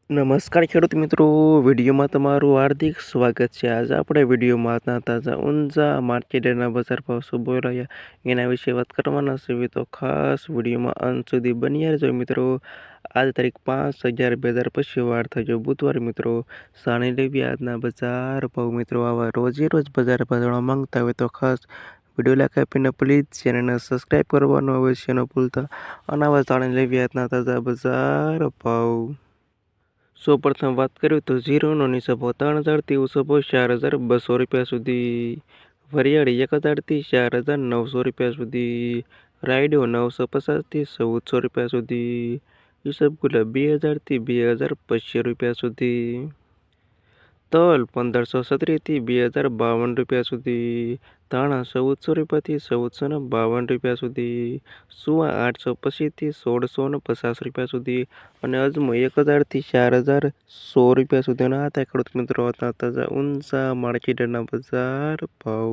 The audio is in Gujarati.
નમસ્કાર ખેડૂત મિત્રો, વિડીયોમાં તમારું હાર્દિક સ્વાગત છે. આજે આપણે વિડીયોમાં તાજા ઊંઝા માર્કેટના બજાર ભાવ શું બોલી રહ્યા એના વિશે વાત કરવાના છે. તો ખાસ વિડીયોમાં અંત સુધી બન્યા રહેજો મિત્રો. આજ તારીખ 5/11/2025 વાર થયો બુધવાર મિત્રો. જાણી લેવી આજના બજાર ભાવ મિત્રો. આવા રોજ બજાર ભાવ જાણવા માંગતા હોય તો ખાસ વિડીયો લાઈક આપીને પ્લીઝ ચેનલને સબસ્ક્રાઈબ કરવાનું અવશ્ય ન ભૂલતા. અને આવા જાણી લેવી આજના તાજા બજાર ભાવ. સૌપ્રથમ વાત કરીએ તો ઝીરોનો નીચો ભાવ 3,000થી ઊંચો ભાવ 4,200 રૂપિયા સુધી. વરિયાળી 1,000થી 4,900 રૂપિયા સુધી. રાયડો 950થી 1,400 રૂપિયા સુધી. ઈસબગુલ 2,000થી 2,025 રૂપિયા સુધી. તલ 1,517થી 2,052 રૂપિયા સુધી. ધાણા 1,400 રૂપિયાથી 1,452 રૂપિયા સુધી. સુવા 825થી 1,650 રૂપિયા સુધી. અને અજમો 1,000થી 4,100 રૂપિયા સુધી. અને આ હતા ખેડૂત મિત્રો તાજા ઊંઝા માર્કેટના બજાર ભાવ.